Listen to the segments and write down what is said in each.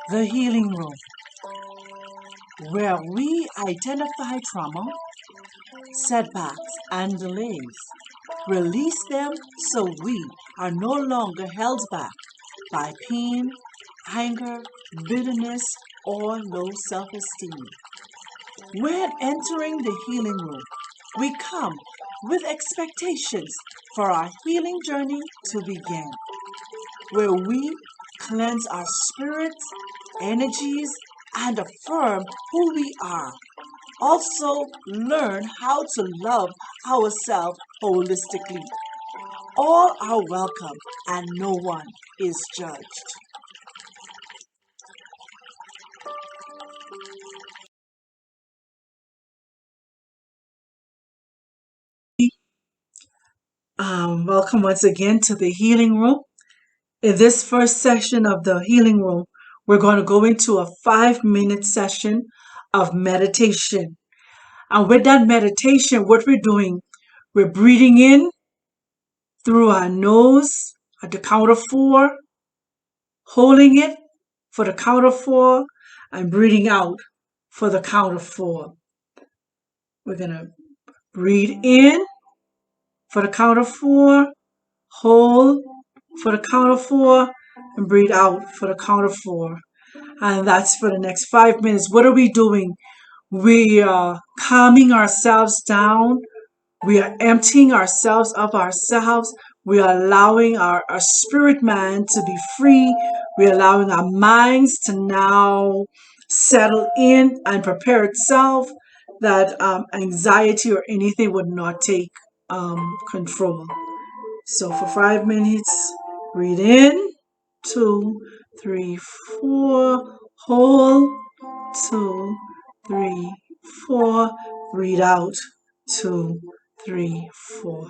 The Healing Room, where we identify trauma, setbacks, and delays, release them so we are no longer held back by pain, anger, bitterness, or low self-esteem. When entering the healing room, we come with expectations for our healing journey to begin, where we cleanse our spirits, energies, and affirm who we are. Also, learn how to love ourselves holistically. All are welcome and no one is judged. Welcome once again to the healing room. In this first session of the healing room, we're going to go into a 5-minute session of meditation. And with that meditation, what we're doing, we're breathing in through our nose at the count of 4, holding it for the count of 4, and breathing out for the count of 4. We're going to breathe in for the count of 4, hold for the count of 4, and breathe out for the count of 4. And that's for the next 5 minutes. What are we doing? We are calming ourselves down. We are emptying ourselves of ourselves. We are allowing our spirit man to be free. We are allowing our minds to now settle in and prepare itself that anxiety or anything would not take control. So for 5 minutes, breathe in, 2, 3, 4, hold, 2, 3, 4, breathe out, 2, 3, 4.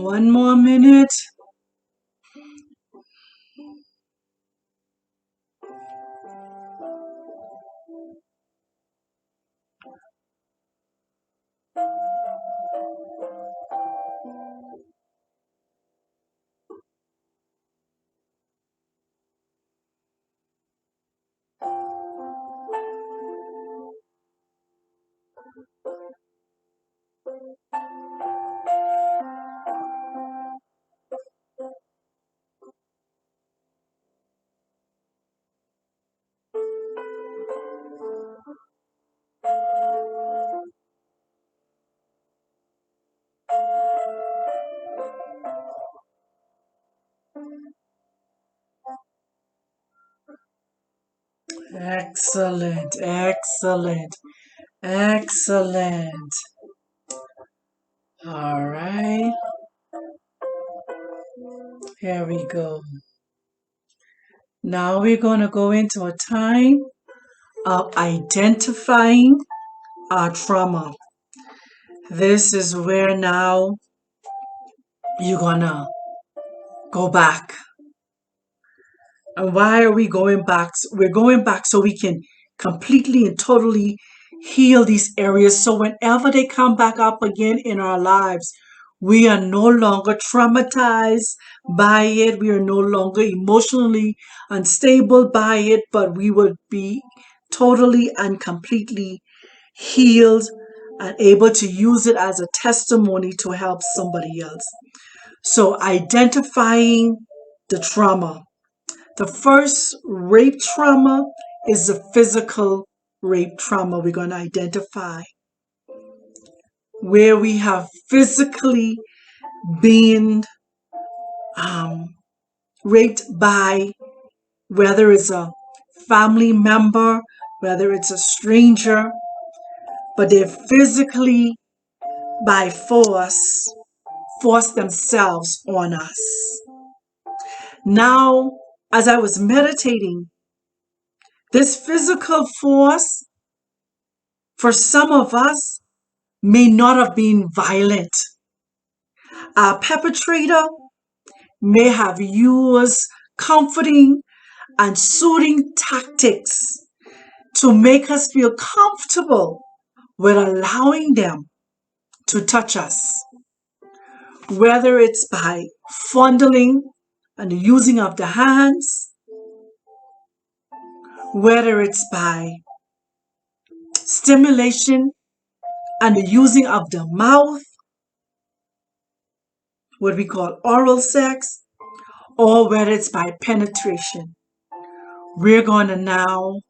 One more minute. Excellent, excellent, excellent. All right, here we go. Now we're going to go into a time of identifying our trauma. This is where now you're going to go back. And why are we going back? We're going back so we can completely and totally heal these areas. So whenever they come back up again in our lives, we are no longer traumatized by it. We are no longer emotionally unstable by it, but we would be totally and completely healed and able to use it as a testimony to help somebody else. So identifying the trauma. The first rape trauma is the physical rape trauma we're going to identify, where we have physically been raped by, whether it's a family member, whether it's a stranger, but they're physically by force themselves on us. Now, as I was meditating, this physical force for some of us may not have been violent. Our perpetrator may have used comforting and soothing tactics to make us feel comfortable with allowing them to touch us, whether it's by fondling and the using of the hands, whether it's by stimulation and the using of the mouth, what we call oral sex, or whether it's by penetration. We're going to now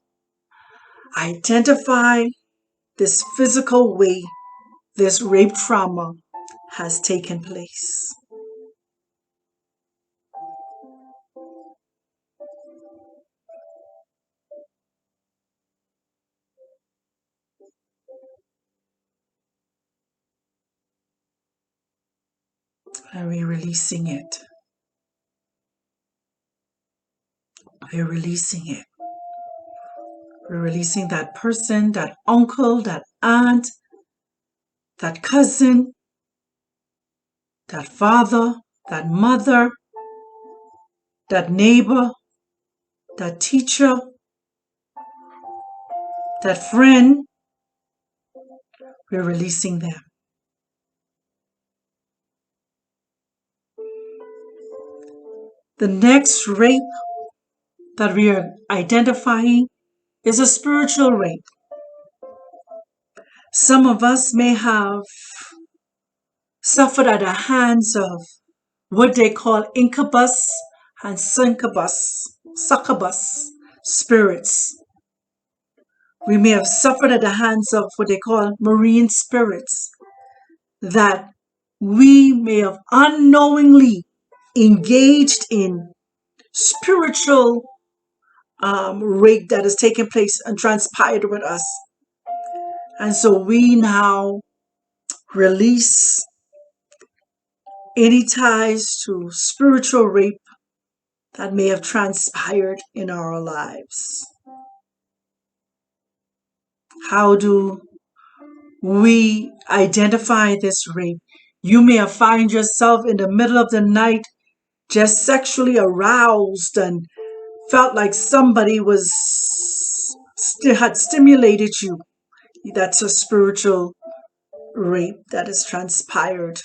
identify this physical way this rape trauma has taken place. And we're releasing it. We're releasing it. We're releasing that person, that uncle, that aunt, that cousin, that father, that mother, that neighbor, that teacher, that friend. We're releasing them. The next rape that we are identifying is a spiritual rape. Some of us may have suffered at the hands of what they call incubus and succubus spirits. We may have suffered at the hands of what they call marine spirits, that we may have unknowingly engaged in spiritual rape that has taken place and transpired with us. And so we now release any ties to spiritual rape that may have transpired in our lives. How do we identify this rape? You may have find yourself in the middle of the night just sexually aroused and felt like somebody had stimulated you. That's a spiritual rape that is transpired.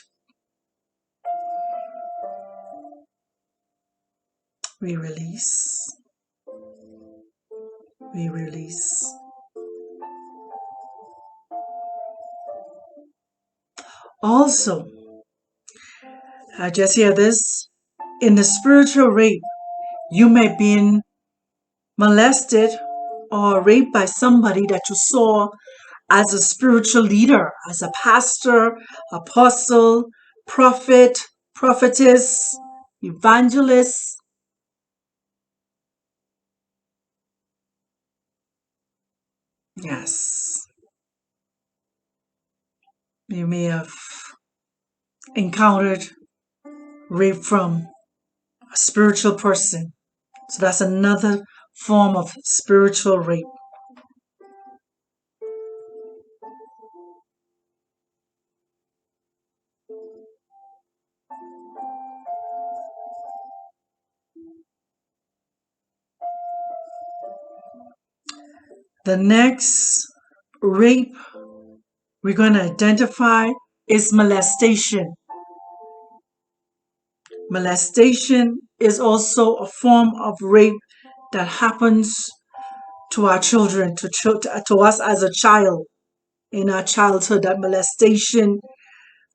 We release. We release. Also, I just hear this. In the spiritual rape, you may have been molested or raped by somebody that you saw as a spiritual leader, as a pastor, apostle, prophet, prophetess, evangelist. Yes, you may have encountered rape from a spiritual person. So that's another form of spiritual rape. The next rape we're going to identify is molestation. Molestation is also a form of rape that happens to our children, to us as a child, in our childhood. That molestation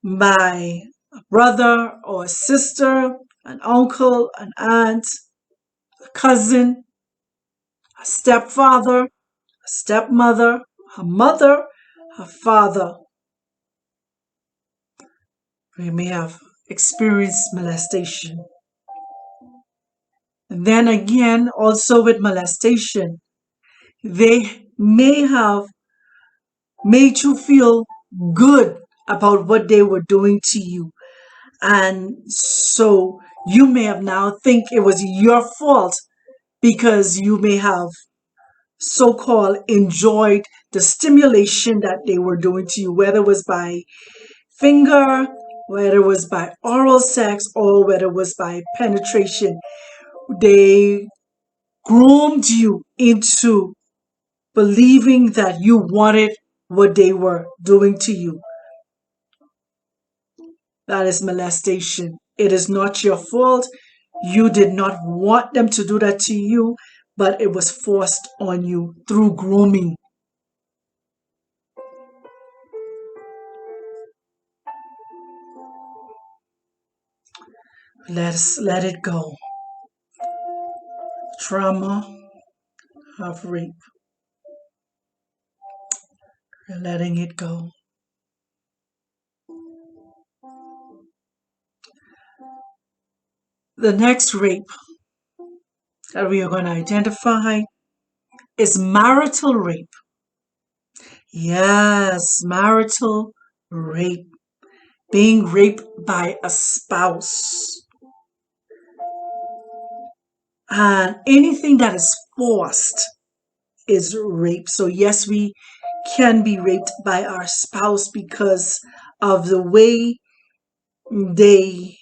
by a brother or a sister, an uncle, an aunt, a cousin, a stepfather, a stepmother, a mother, a father. We may have experienced molestation. And then again, also with molestation, they may have made you feel good about what they were doing to you. And so you may have now think it was your fault because you may have so-called enjoyed the stimulation that they were doing to you, whether it was by finger, whether it was by oral sex, or whether it was by penetration. They groomed you into believing that you wanted what they were doing to you. That is molestation. It is not your fault. You did not want them to do that to you, but it was forced on you through grooming. Let it go. Trauma of rape. We're letting it go. The next rape that we are going to identify is marital rape. Yes, marital rape. Being raped by a spouse. And anything that is forced is rape. So, yes, we can be raped by our spouse because of the way they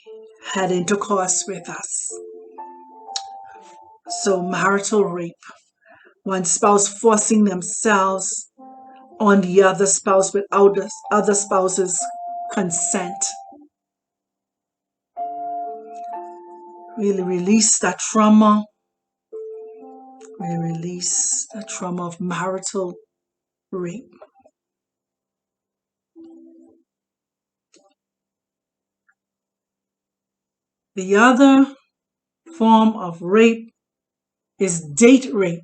had intercourse with us. So, marital rape. One spouse forcing themselves on the other spouse without the other spouse's consent. Really release that trauma. We release the trauma of marital rape. The other form of rape is date rape.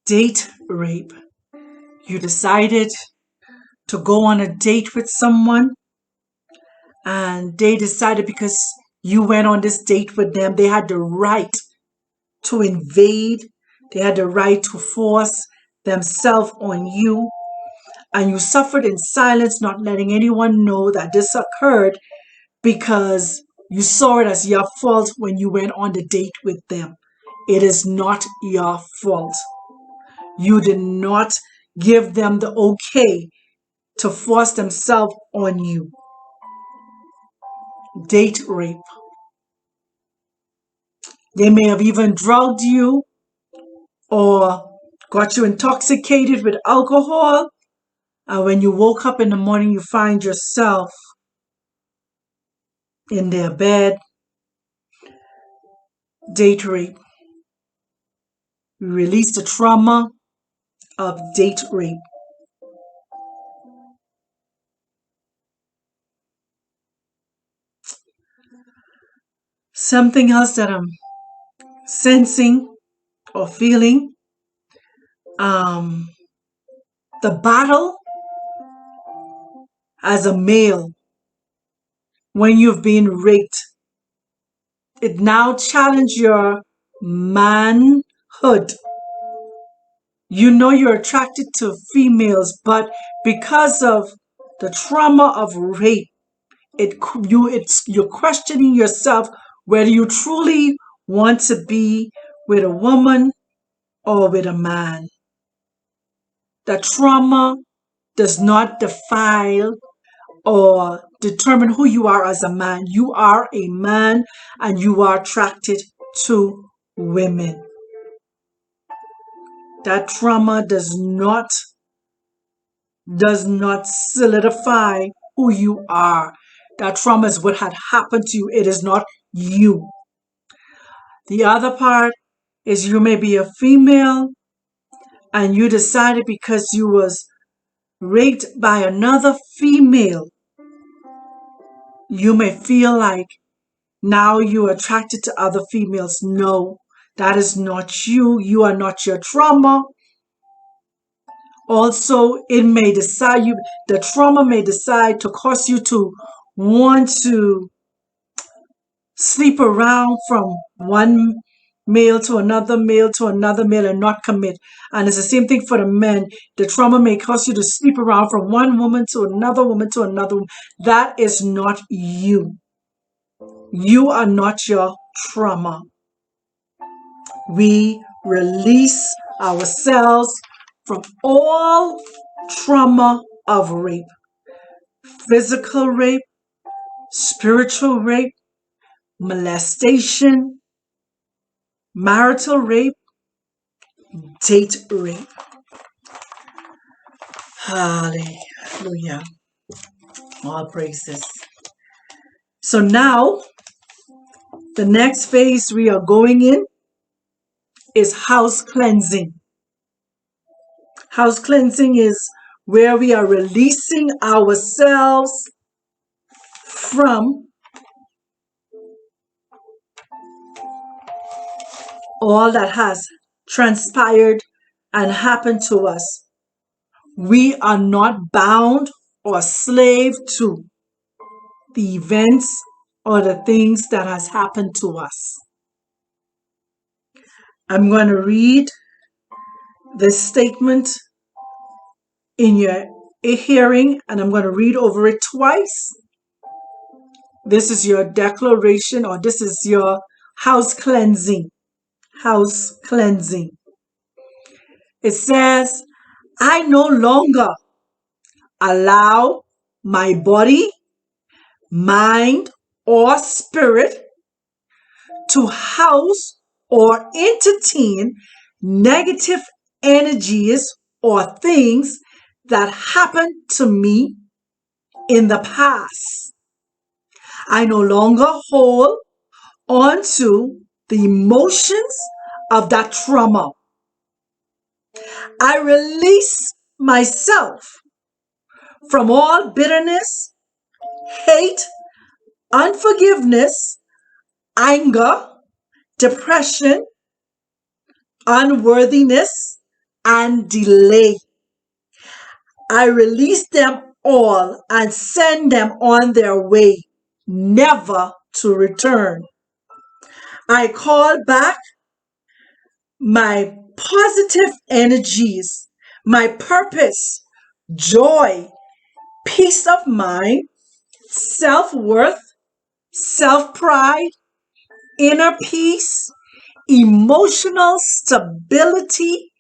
Date rape. You decided to go on a date with someone, and they decided because you went on this date with them, they had the right to invade, they had the right to force themselves on you, and you suffered in silence, not letting anyone know that this occurred because you saw it as your fault when you went on the date with them. It is not your fault. You did not give them the okay to force themselves on you. Date rape. They may have even drugged you or got you intoxicated with alcohol. And when you woke up in the morning, you find yourself in their bed. Date rape. We release the trauma of date rape. Something else that I'm sensing or feeling, the battle as a male when you've been raped, it now challenges your manhood. You know you're attracted to females, but because of the trauma of rape, you're questioning yourself whether you truly want to be with a woman or with a man. The trauma does not define or determine who you are as a man. You are a man and you are attracted to women. That trauma does not solidify who you are. That trauma is what had happened to you. It is not you. The other part is you may be a female and you decided because you was raped by another female, you may feel like now you're attracted to other females. No, that is not you. You are not your trauma. Also, the trauma may decide to cause you to want to sleep around from one male to another male and not commit. And it's the same thing for the men. The trauma may cause you to sleep around from one woman to another woman to another woman. That is not you. You are not your trauma. We release ourselves from all trauma of rape. Physical rape, spiritual rape, molestation, marital rape, date rape. Hallelujah. All praises. So now, the next phase we are going in is house cleansing. House cleansing is where we are releasing ourselves from all that has transpired and happened to us. We are not bound or slave to the events or the things that has happened to us. I'm going to read this statement in your hearing and I'm going to read over it twice. This is your declaration or this is your house cleansing. House cleansing. It says, I no longer allow my body, mind, or spirit to house or entertain negative energies or things that happened to me in the past. I no longer hold on to the emotions of that trauma. I release myself from all bitterness, hate, unforgiveness, anger, depression, unworthiness, and delay. I release them all and send them on their way, never to return. I call back my positive energies, my purpose, joy, peace of mind, self-worth, self-pride, inner peace, emotional stability,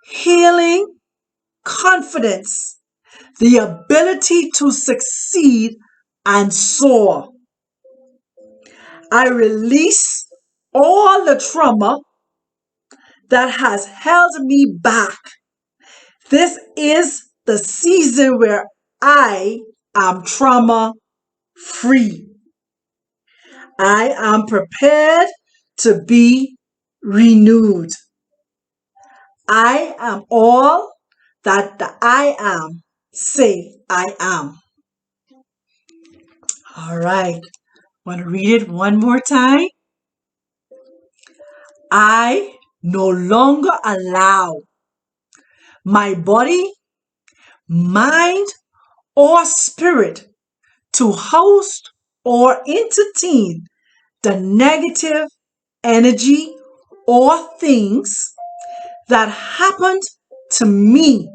healing, confidence, the ability to succeed and soar. I release all the trauma that has held me back. This is the season where I am trauma free. I am prepared to be renewed. I am all that the I am say I am. All right. Want to read it one more time? I no longer allow my body, mind, or spirit to host or entertain the negative energy or things that happened to me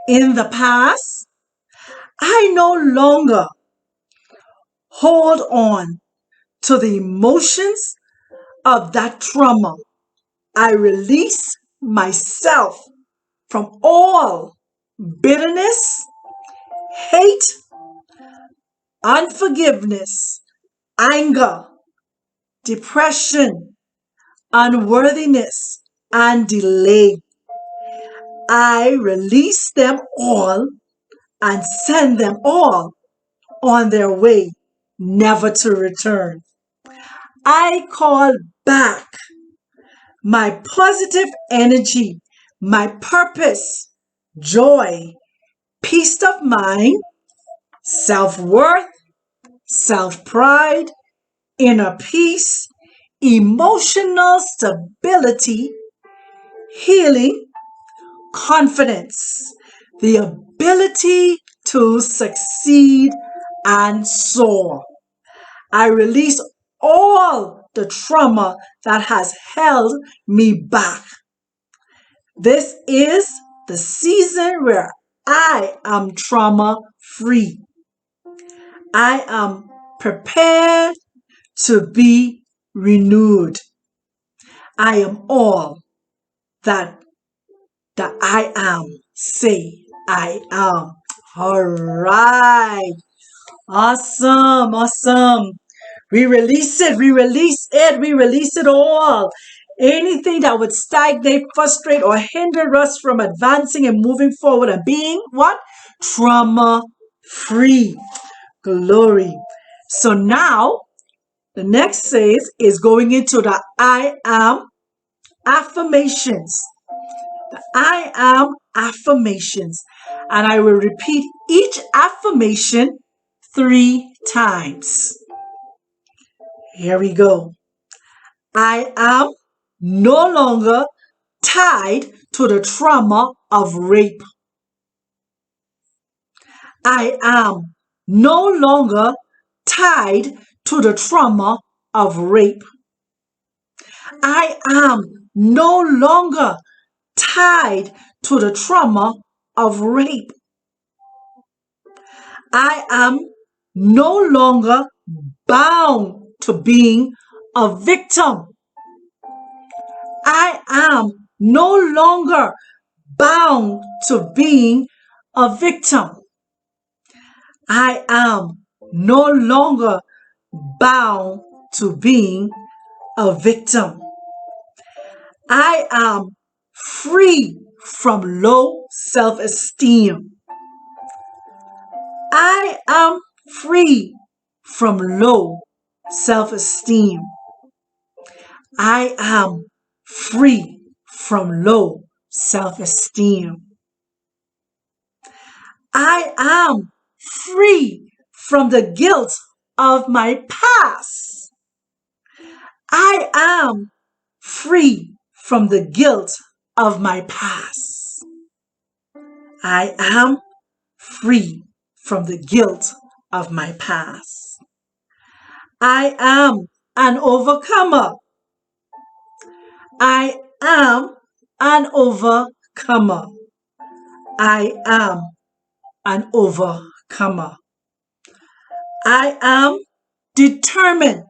in the past. I no longer hold on to the emotions of that trauma. I release myself from all bitterness, hate, unforgiveness, anger, depression, unworthiness, and delay. I release them all and send them all on their way, never to return. I call back my positive energy, my purpose, joy, peace of mind, self-worth, self-pride, inner peace, emotional stability, healing, confidence, the ability to succeed and soar. I release all the trauma that has held me back. This is the season where I am trauma free. I am prepared to be renewed. I am all that the I am say I am. All right. Awesome. Awesome. We release it. We release it. We release it all. Anything that would stagnate, frustrate, or hinder us from advancing and moving forward and being what? Trauma free. Glory. So now the next says is going into the I am affirmations. The I am affirmations. And I will repeat each affirmation 3 times. Here we go. I am no longer tied to the trauma of rape. I am no longer tied to the trauma of rape. I am no longer tied to the trauma of rape. I am no longer bound to being a victim. I am no longer bound to being a victim. I am no longer bound to being a victim. I am free from low self-esteem. I am free from low self-esteem. I am free from low self-esteem. I am free from the guilt of my past. I am free from the guilt of my past. I am free from the guilt of my past. I am an overcomer. I am an overcomer. I am an overcomer. I am determined.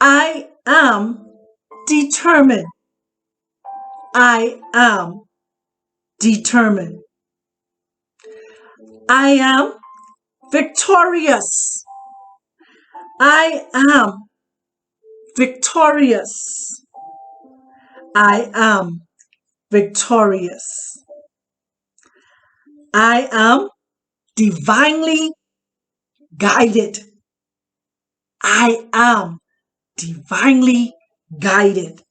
I am determined. I am determined. I am victorious. I am victorious. I am victorious. I am divinely guided. I am divinely guided.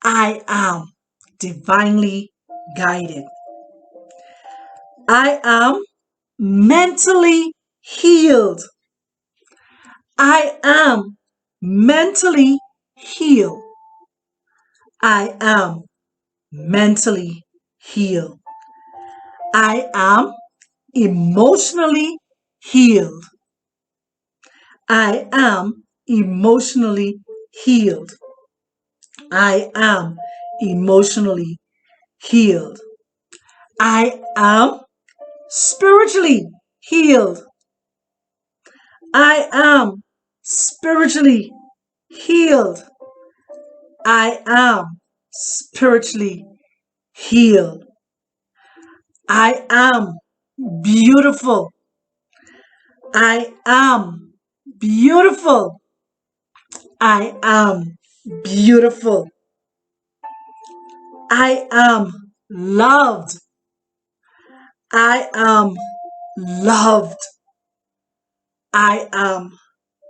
I am divinely guided. I am mentally healed. I am mentally healed. I am mentally healed. I am emotionally healed. I am emotionally healed. I am emotionally healed. I am spiritually healed. I am spiritually healed. I am spiritually healed. I am beautiful. I am beautiful. I am beautiful. I am loved. I am loved. I am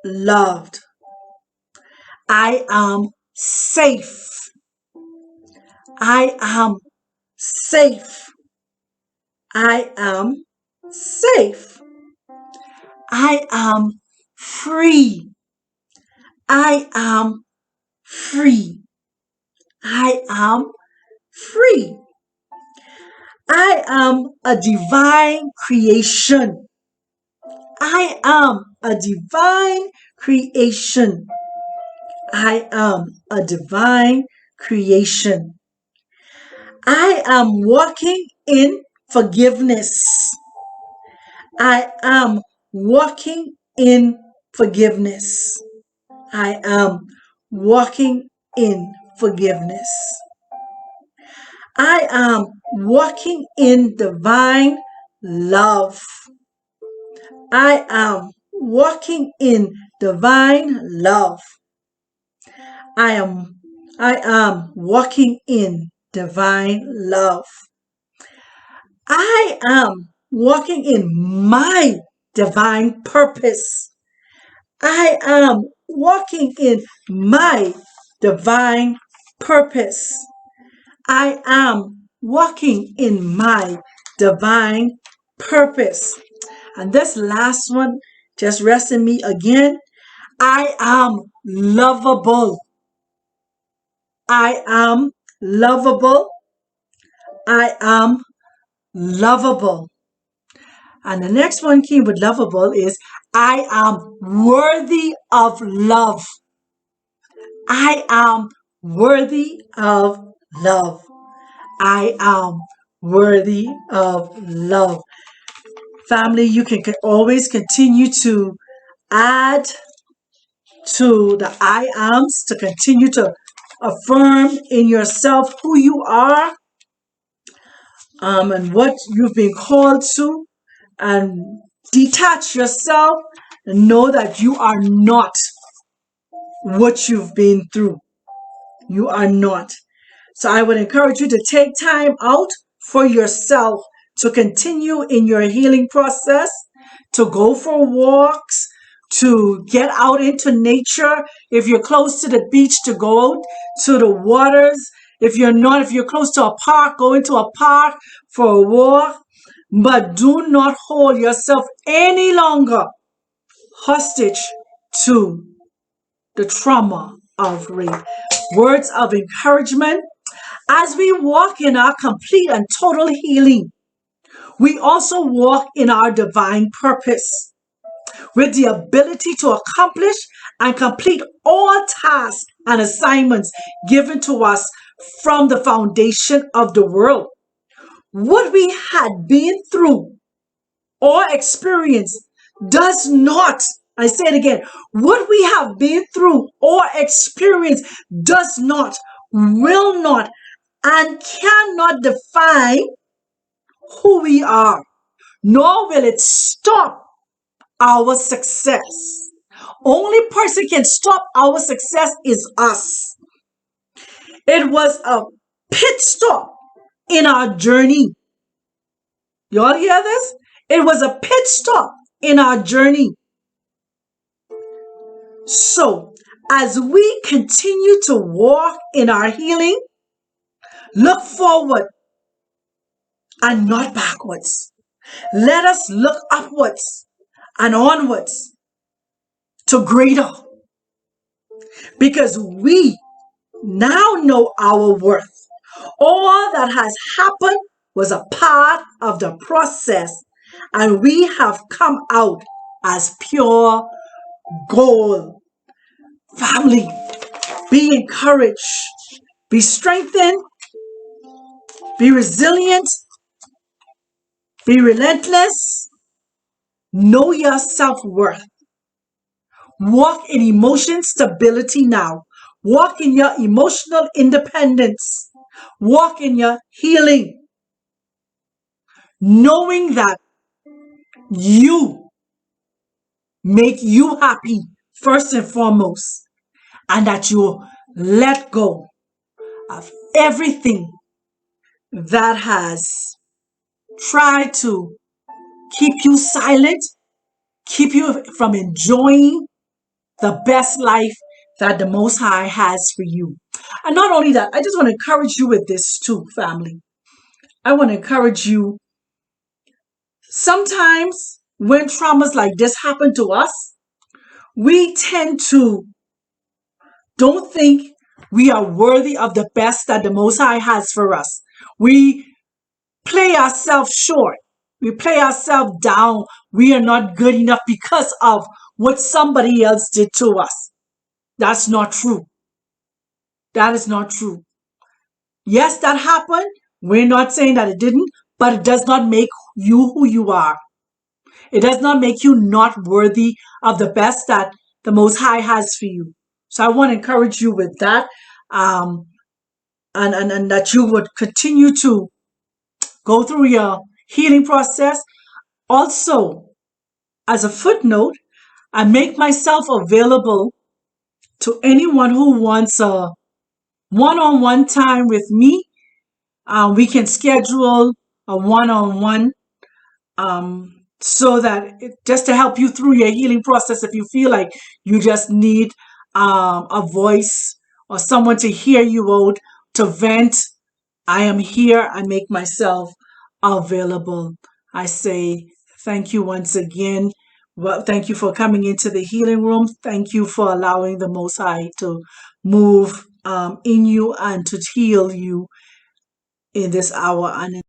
loved. I am safe. I am safe. I am safe. I am free. I am free. I am free. I am a divine creation. I am a divine creation. I am a divine creation. I am walking in forgiveness. I am walking in forgiveness. I am walking in forgiveness. I am walking in divine love. I am walking in divine love. I am walking in divine love. I am walking in my divine purpose. I am walking in my divine purpose. I am walking in my divine purpose. And this last one, just rest in me again. I am lovable. I am lovable. I am lovable. And the next one key with lovable is I am worthy of love. I am worthy of love. I am worthy of love. Family, you can always continue to add to the I ams to continue to affirm in yourself who you are and what you've been called to, and detach yourself and know that you are not what you've been through. You are not. So I would encourage you to take time out for yourself to continue in your healing process, to go for walks, to get out into nature. If you're close to the beach, to go out to the waters. If you're not, if you're close to a park, go into a park for a walk. But do not hold yourself any longer hostage to the trauma of rape. Words of encouragement. As we walk in our complete and total healing, we also walk in our divine purpose with the ability to accomplish and complete all tasks and assignments given to us from the foundation of the world. What we had been through or experienced does not, I say it again, what we have been through or experienced does not, will not, and cannot define who we are. nor will it stop our success. Only person can stop our success is us. It was a pit stop in our journey. Y'all hear this? It was a pit stop in our journey. So, as we continue to walk in our healing, look forward and not backwards. Let us look upwards and onwards to greater, because we now know our worth. All that has happened was a part of the process, and we have come out as pure gold. Family, be encouraged, be strengthened, be resilient, be relentless, know your self-worth. Walk in emotion stability now. Walk in your emotional independence. Walk in your healing, knowing that you make you happy first and foremost, and that you let go of everything that has tried to keep you silent, keep you from enjoying the best life that the Most High has for you. And not only that, I just want to encourage you with this too, family. I want to encourage you. Sometimes when traumas like this happen to us, we tend to don't think we are worthy of the best that the Most High has for us. We play ourselves short. We play ourselves down. We are not good enough because of what somebody else did to us. That's not true. That is not true. Yes, that happened. We're not saying that it didn't, but it does not make you who you are. It does not make you not worthy of the best that the Most High has for you. So I want to encourage you with that, and that you would continue to go through your healing process. Also, as a footnote, I make myself available to anyone who wants a one-on-one time with me. We can schedule a one-on-one, so that just to help you through your healing process. If you feel like you just need a voice or someone to hear you out, to vent, I am here. I make myself available. I say thank you once again. Well, thank you for coming into the healing room. Thank you for allowing the Most High to move in you and to heal you in this hour. And